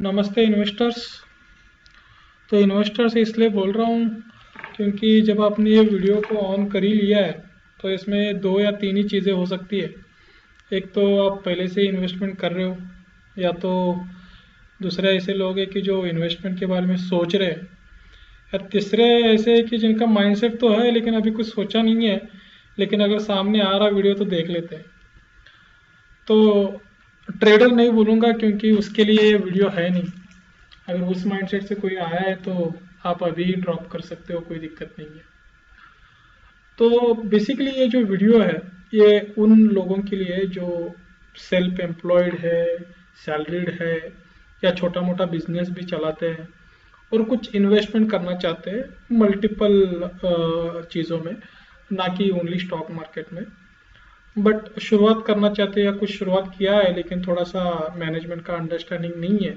नमस्ते इन्वेस्टर्स। तो इन्वेस्टर्स इसलिए बोल रहा हूँ क्योंकि जब आपने ये वीडियो को ऑन कर ही लिया है तो इसमें दो या तीन ही चीज़ें हो सकती है। एक तो आप पहले से ही इन्वेस्टमेंट कर रहे हो, या तो दूसरे ऐसे लोग हैं कि जो इन्वेस्टमेंट के बारे में सोच रहे हैं, या तीसरे ऐसे हैं कि जिनका माइंडसेट तो है लेकिन अभी कुछ सोचा नहीं है, लेकिन अगर सामने आ रहा वीडियो तो देख लेते हैं। तो ट्रेडर नहीं बोलूँगा क्योंकि उसके लिए ये वीडियो है नहीं। अगर उस माइंडसेट से कोई आया है तो आप अभी ही ड्रॉप कर सकते हो, कोई दिक्कत नहीं है। तो बेसिकली ये जो वीडियो है ये उन लोगों के लिए है जो सेल्फ एम्प्लॉयड है, सैलरीड है, या छोटा मोटा बिजनेस भी चलाते हैं और कुछ इन्वेस्टमेंट करना चाहते हैं मल्टीपल चीज़ों में, ना कि ओनली स्टॉक मार्केट में। बट शुरुआत करना चाहते हैं या कुछ शुरुआत किया है लेकिन थोड़ा सा मैनेजमेंट का अंडरस्टैंडिंग नहीं है,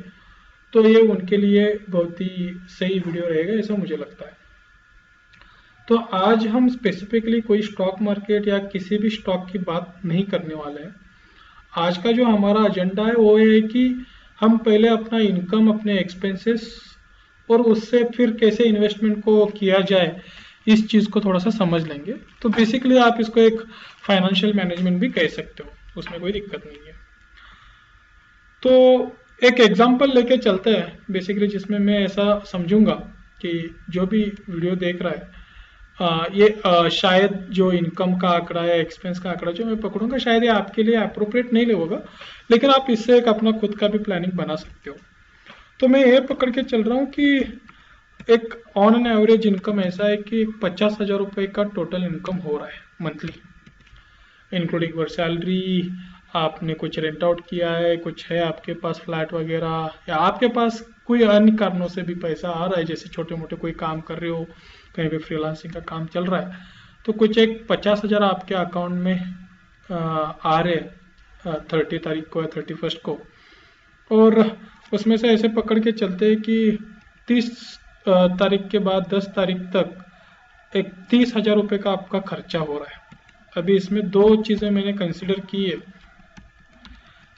तो ये उनके लिए बहुत ही सही वीडियो रहेगा ऐसा मुझे लगता है। तो आज हम स्पेसिफिकली कोई स्टॉक मार्केट या किसी भी स्टॉक की बात नहीं करने वाले हैं। आज का जो हमारा एजेंडा है वो ये है कि हम पहले अपना इनकम, अपने एक्सपेंसेस और उससे फिर कैसे इन्वेस्टमेंट को किया जाए इस चीज़ को थोड़ा सा समझ लेंगे। तो बेसिकली आप इसको एक फाइनेंशियल मैनेजमेंट भी कह सकते हो, उसमें कोई दिक्कत नहीं है। तो एक एग्जांपल लेके चलते हैं बेसिकली, जिसमें मैं ऐसा समझूंगा कि जो भी वीडियो देख रहा है ये शायद जो इनकम का आंकड़ा है, एक्सपेंस का आंकड़ा जो मैं पकड़ूंगा, शायद ये आपके लिए अप्रोप्रिएट नहीं होगा, लेकिन आप इससे एक अपना खुद का भी प्लानिंग बना सकते हो। तो मैं ये पकड़ के चल रहा हूँ कि एक ऑन एन एवरेज इनकम ऐसा है कि 50,000 रुपये का टोटल इनकम हो रहा है मंथली, इंक्लूडिंग योर सैलरी। आपने कुछ रेंट आउट किया है, कुछ है आपके पास फ्लैट वगैरह, या आपके पास कोई अन्य कारणों से भी पैसा आ रहा है, जैसे छोटे मोटे कोई काम कर रहे हो, कहीं पे फ्रीलांसिंग का काम चल रहा है, तो कुछ एक 50,000 आपके अकाउंट में आ रहे 30 तारीख को या 31 को। और उसमें से ऐसे पकड़ के चलते हैं कि 30 तारीख के बाद 10 तारीख तक एक 30,000 रुपये का आपका खर्चा हो रहा है। अभी इसमें दो चीज़ें मैंने कंसिडर की है।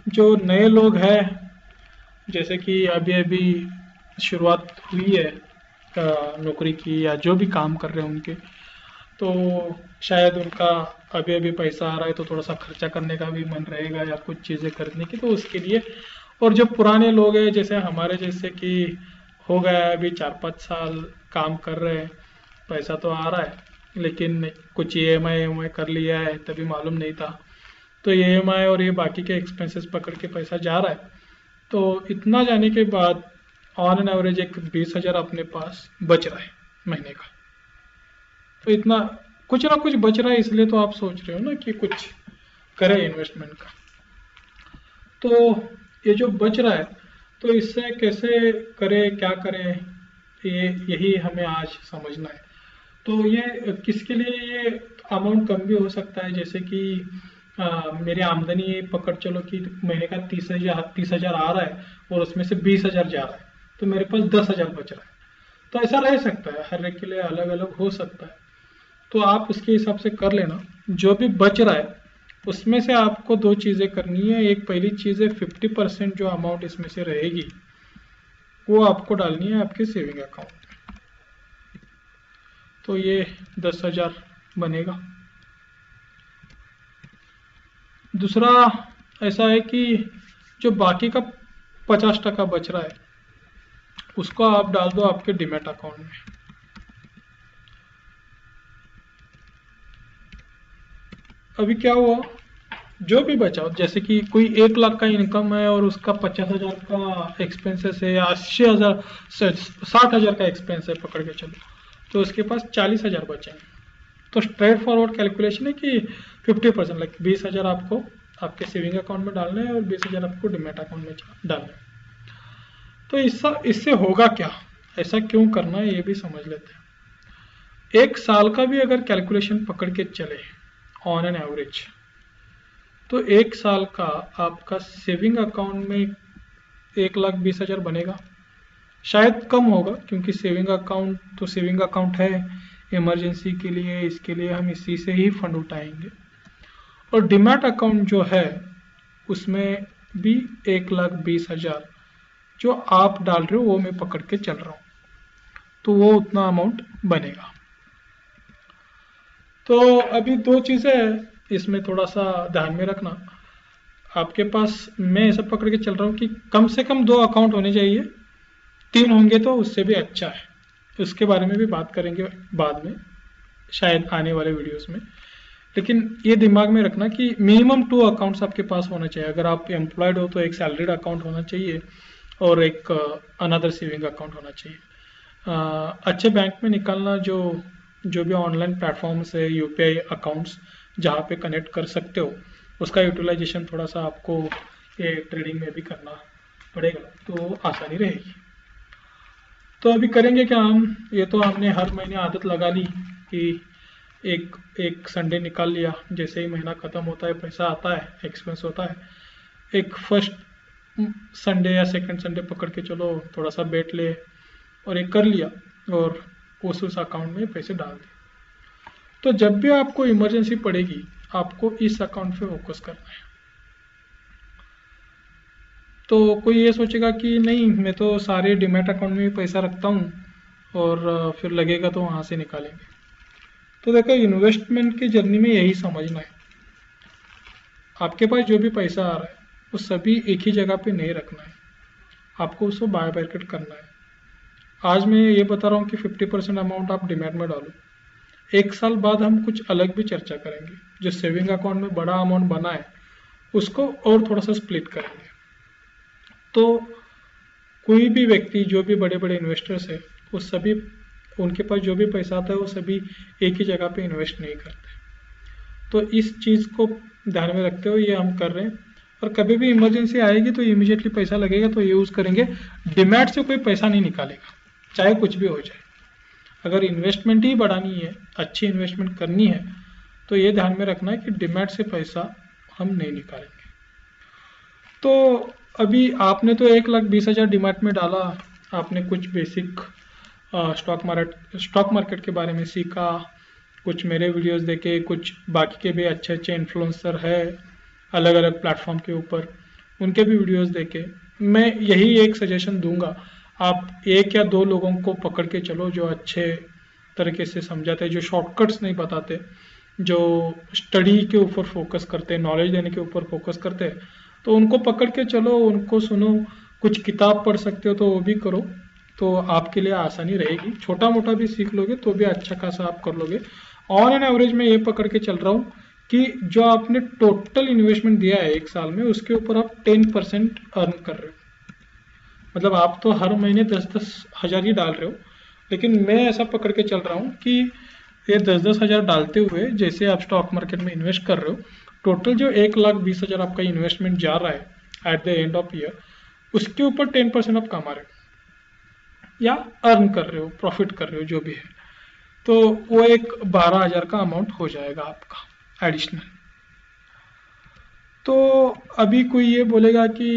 जो नए लोग हैं, जैसे कि अभी अभी शुरुआत हुई है नौकरी की, या जो भी काम कर रहे हैं उनके, तो शायद उनका अभी अभी पैसा आ रहा है तो थोड़ा सा खर्चा करने का भी मन रहेगा या कुछ चीज़ें खरीदने की, तो उसके लिए। और जो पुराने लोग हैं जैसे हमारे जैसे कि हो गया है अभी 4-5 साल काम कर रहे हैं, पैसा तो आ रहा है लेकिन कुछ EMI कर लिया है, तभी मालूम नहीं था, तो EMI और ये बाकी के एक्सपेंसेस पकड़ के पैसा जा रहा है। तो इतना जाने के बाद ऑन एन एवरेज एक 20,000 अपने पास बच रहा है महीने का। तो इतना कुछ ना कुछ बच रहा है, इसलिए तो आप सोच रहे हो ना कि कुछ करें इन्वेस्टमेंट का। तो ये जो बच रहा है तो इससे कैसे करें, क्या करें, यही हमें आज समझना है। तो ये किसके लिए ये अमाउंट कम भी हो सकता है, जैसे कि मेरी आमदनी पकड़ चलो कि महीने का 30,000 आ रहा है और उसमें से 20,000 जा रहा है, तो मेरे पास 10,000 बच रहा है। तो ऐसा रह सकता है, हर एक के लिए अलग अलग हो सकता है। तो आप उसके हिसाब से कर लेना। जो भी बच रहा है उसमें से आपको दो चीज़ें करनी है। एक पहली चीज़ है 50% जो अमाउंट इसमें से रहेगी वो आपको डालनी है आपके सेविंग अकाउंट में, तो ये 10,000 बनेगा। दूसरा ऐसा है कि जो बाकी का 50% बच रहा है उसको आप डाल दो आपके डीमैट अकाउंट में। अभी क्या हुआ, जो भी बचा, जैसे कि कोई 1 लाख का इनकम है और उसका 50,000 का एक्सपेंसेस है, या 80,000 60,000 का एक्सपेंस है पकड़ के चलो, तो उसके पास 40,000 बचेंगे। तो स्ट्रेट फॉरवर्ड कैलकुलेशन है कि 50% लाइक 20,000 आपको आपके सेविंग अकाउंट में डालना है और 20,000 आपको डिमेट अकाउंट में डालना है। तो इससे होगा क्या, ऐसा क्यों करना है ये भी समझ लेते हैं। एक साल का भी अगर कैलकुलेशन पकड़ के चले ऑन एन एवरेज, तो एक साल का आपका सेविंग अकाउंट में 1,20,000 बनेगा। शायद कम होगा क्योंकि सेविंग अकाउंट तो सेविंग अकाउंट है, इमरजेंसी के लिए, इसके लिए हम इसी से ही फंड उठाएंगे। और डिमैट अकाउंट जो है उसमें भी 1,20,000 जो आप डाल रहे हो वो मैं पकड़ के चल रहा हूँ, तो वो उतना अमाउंट बनेगा। तो अभी दो चीज़ें हैं इसमें थोड़ा सा ध्यान में रखना। आपके पास मैं ऐसा पकड़ के चल रहा हूँ कि कम से कम 2 अकाउंट होने चाहिए, 3 होंगे तो उससे भी अच्छा है। उसके बारे में भी बात करेंगे बाद में, शायद आने वाले वीडियोस में। लेकिन ये दिमाग में रखना कि मिनिमम 2 अकाउंट्स आपके पास होना चाहिए। अगर आप एम्प्लॉयड हो तो एक सैलरीड अकाउंट होना चाहिए और एक अनदर सेविंग अकाउंट होना चाहिए। अच्छे बैंक में निकालना, जो भी ऑनलाइन प्लेटफॉर्म्स है, यूपीआई अकाउंट्स जहाँ पे कनेक्ट कर सकते हो, उसका यूटिलाइजेशन थोड़ा सा आपको ये ट्रेडिंग में भी करना पड़ेगा, तो आसानी रहेगी। तो अभी करेंगे क्या हम, ये तो हमने हर महीने आदत लगा ली कि एक एक संडे निकाल लिया, जैसे ही महीना ख़त्म होता है पैसा आता है, एक्सपेंस होता है, एक फर्स्ट संडे या सेकंड संडे पकड़ के चलो थोड़ा सा बैठ ले और एक कर लिया और उस अकाउंट में पैसे डाल दिए। तो जब भी आपको इमरजेंसी पड़ेगी आपको इस अकाउंट पे फोकस करना है। तो कोई ये सोचेगा कि नहीं मैं तो सारे डीमैट अकाउंट में भी पैसा रखता हूँ और फिर लगेगा तो वहाँ से निकालेंगे। तो देखो, इन्वेस्टमेंट की जर्नी में यही समझना है, आपके पास जो भी पैसा आ रहा है वो सभी एक ही जगह पे नहीं रखना है, आपको उसको बाय मार्केट करना है। आज मैं ये बता रहा हूँ कि 50% अमाउंट आप डीमैट में डालो। एक साल बाद हम कुछ अलग भी चर्चा करेंगे, जो सेविंग अकाउंट में बड़ा अमाउंट बना है उसको और थोड़ा सा स्प्लिट करेंगे। तो कोई भी व्यक्ति, जो भी बड़े बड़े इन्वेस्टर्स है, वो सभी, उनके पास जो भी पैसा आता है वो सभी एक ही जगह पे इन्वेस्ट नहीं करते। तो इस चीज़ को ध्यान में रखते हुए ये हम कर रहे हैं। और कभी भी इमरजेंसी आएगी तो इमीडिएटली पैसा लगेगा तो यूज़ करेंगे। डीमैट से कोई पैसा नहीं निकालेगा, चाहे कुछ भी हो जाए। अगर इन्वेस्टमेंट ही बढ़ानी है, अच्छी इन्वेस्टमेंट करनी है, तो ये ध्यान में रखना है कि डीमैट से पैसा हम नहीं निकालेंगे। तो अभी आपने तो 1,20,000 डीमैट में डाला, आपने कुछ बेसिक स्टॉक मार्केट के बारे में सीखा, कुछ मेरे वीडियोस देखे, कुछ बाकी के भी अच्छे अच्छे इन्फ्लुएंसर है अलग अलग प्लेटफॉर्म के ऊपर, उनके भी वीडियोस देखे। मैं यही एक सजेशन दूंगा, आप 1 या 2 लोगों को पकड़ के चलो जो अच्छे तरीके से समझाते, जो शॉर्टकट्स नहीं बताते, जो स्टडी के ऊपर फोकस करते, नॉलेज देने के ऊपर फोकस करते, तो उनको पकड़ के चलो, उनको सुनो। कुछ किताब पढ़ सकते हो तो वो भी करो, तो आपके लिए आसानी रहेगी। छोटा मोटा भी सीख लोगे तो भी अच्छा खासा आप कर लोगे। ऑन एन एवरेज में ये पकड़ के चल रहा हूँ कि जो आपने टोटल इन्वेस्टमेंट दिया है एक साल में, उसके ऊपर आप 10% अर्न कर रहे हो। मतलब आप तो हर महीने 10-10 हज़ार ही डाल रहे हो, लेकिन मैं ऐसा पकड़ के चल रहा हूँ कि ये 10-10 हज़ार डालते हुए, जैसे आप स्टॉक मार्केट में इन्वेस्ट कर रहे हो, टोटल जो 1,20,000 आपका इन्वेस्टमेंट जा रहा है at the end of year, उसके ऊपर 10% आप कमा रहे हो या अर्न कर रहे हो, प्रॉफिट कर रहे हो, जो भी है। तो वो एक 12,000 का अमाउंट हो जाएगा आपका एडिशनल। तो अभी कोई ये बोलेगा कि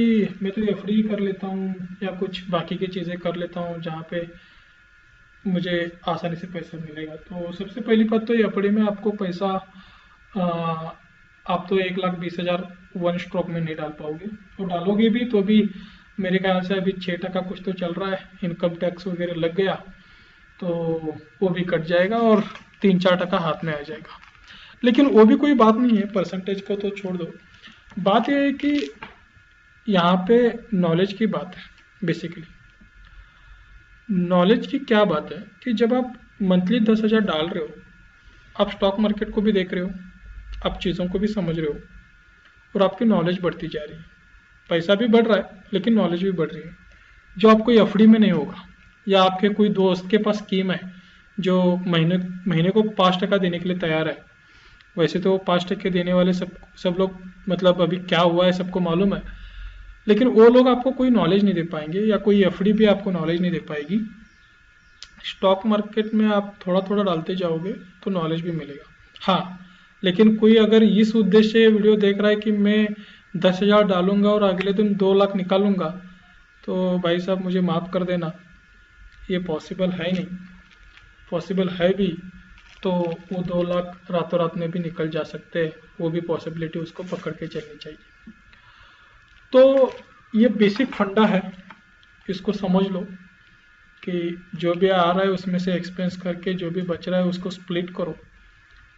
मैं तो एफडी कर लेता हूँ या कुछ बाकी की चीज़ें कर लेता हूँ जहाँ पे मुझे आसानी से पैसा मिलेगा। तो सबसे पहली बात तो एफडी में आपको पैसा, आप तो 1,20,000 वन स्ट्रोक में नहीं डाल पाओगे, और डालोगे भी तो भी मेरे ख्याल से अभी 6% कुछ तो चल रहा है, इनकम टैक्स वगैरह लग गया तो वो भी कट जाएगा और 3-4% हाथ में आ जाएगा। लेकिन वो भी कोई बात नहीं है, परसेंटेज का तो छोड़ दो। बात यह है कि यहाँ पे नॉलेज की बात है। बेसिकली नॉलेज की क्या बात है कि जब आप मंथली 10,000 डाल रहे हो, आप स्टॉक मार्केट को भी देख रहे हो, आप चीज़ों को भी समझ रहे हो, और आपकी नॉलेज बढ़ती जा रही है। पैसा भी बढ़ रहा है लेकिन नॉलेज भी बढ़ रही है, जो आपको एफडी में नहीं होगा। या आपके कोई दोस्त के पास स्कीम है जो महीने को 5% देने के लिए तैयार है। वैसे तो 5% देने वाले सब लोग, मतलब अभी क्या हुआ है सबको मालूम है, लेकिन वो लोग आपको कोई नॉलेज नहीं दे पाएंगे, या कोई एफडी भी आपको नॉलेज नहीं दे पाएगी। स्टॉक मार्केट में आप थोड़ा थोड़ा डालते जाओगे तो नॉलेज भी मिलेगा। हाँ, लेकिन कोई अगर इस उद्देश्य से वीडियो देख रहा है कि मैं 10,000 डालूंगा और अगले दिन 2 लाख निकालूंगा, तो भाई साहब मुझे माफ़ कर देना, ये पॉसिबल है नहीं। पॉसिबल है भी तो वो 2 लाख रातों रात में भी निकल जा सकते हैं, वो भी पॉसिबिलिटी उसको पकड़ के चलनी चाहिए। तो ये बेसिक फंडा है इसको समझ लो कि जो भी आ रहा है उसमें से एक्सपेंस करके जो भी बच रहा है उसको स्प्लिट करो,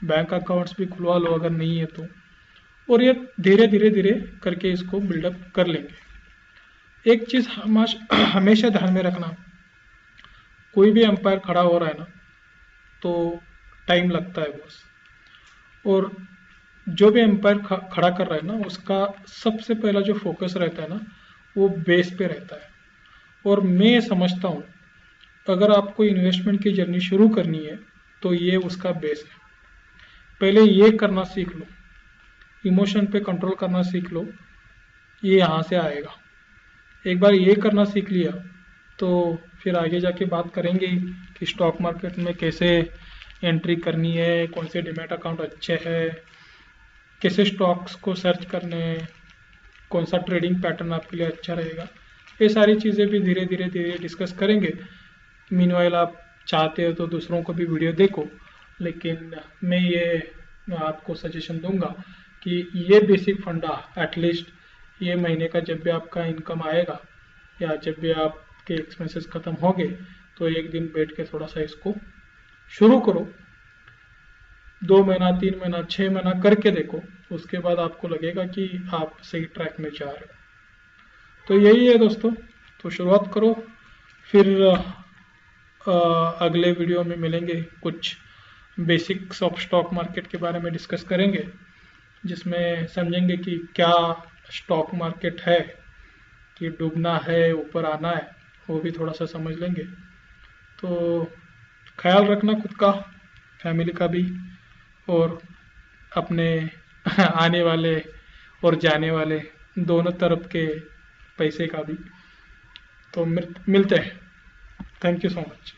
बैंक अकाउंट्स भी खुलवा लो अगर नहीं है तो, और ये धीरे धीरे धीरे करके इसको बिल्डअप कर लेंगे। एक चीज़ हमेशा ध्यान में रखना, कोई भी एम्पायर खड़ा हो रहा है ना तो टाइम लगता है बस, और जो भी एम्पायर खड़ा कर रहा है ना उसका सबसे पहला जो फोकस रहता है ना वो बेस पे रहता है। और मैं समझता हूँ अगर आपको इन्वेस्टमेंट की जर्नी शुरू करनी है तो ये उसका बेस है। पहले ये करना सीख लो, इमोशन पे कंट्रोल करना सीख लो, ये यहाँ से आएगा। एक बार ये करना सीख लिया तो फिर आगे जाके बात करेंगे कि स्टॉक मार्केट में कैसे एंट्री करनी है, कौन से डीमैट अकाउंट अच्छे हैं, कैसे स्टॉक्स को सर्च करने हैं, कौन सा ट्रेडिंग पैटर्न आपके लिए अच्छा रहेगा। ये सारी चीज़ें भी धीरे धीरे धीरे डिस्कस करेंगे। मीनवाइल आप चाहते हो तो दूसरों को भी वीडियो देखो, लेकिन मैं ये आपको सजेशन दूंगा कि ये बेसिक फंडा एटलीस्ट ये महीने का जब भी आपका इनकम आएगा या जब भी आपके एक्सपेंसेस ख़त्म होंगे तो एक दिन बैठ के थोड़ा सा इसको शुरू करो। 2 महीना, 3 महीना, 6 महीना करके देखो, उसके बाद आपको लगेगा कि आप सही ट्रैक में जा रहे हो। तो यही है दोस्तों, तो शुरुआत करो, फिर अगले वीडियो में मिलेंगे, कुछ बेसिक्स ऑफ स्टॉक मार्केट के बारे में डिस्कस करेंगे, जिसमें समझेंगे कि क्या स्टॉक मार्केट है, कि डूबना है, ऊपर आना है, वो भी थोड़ा सा समझ लेंगे। तो ख्याल रखना खुद का, फैमिली का भी, और अपने आने वाले और जाने वाले दोनों तरफ के पैसे का भी। तो मिलते हैं। Thank you so much.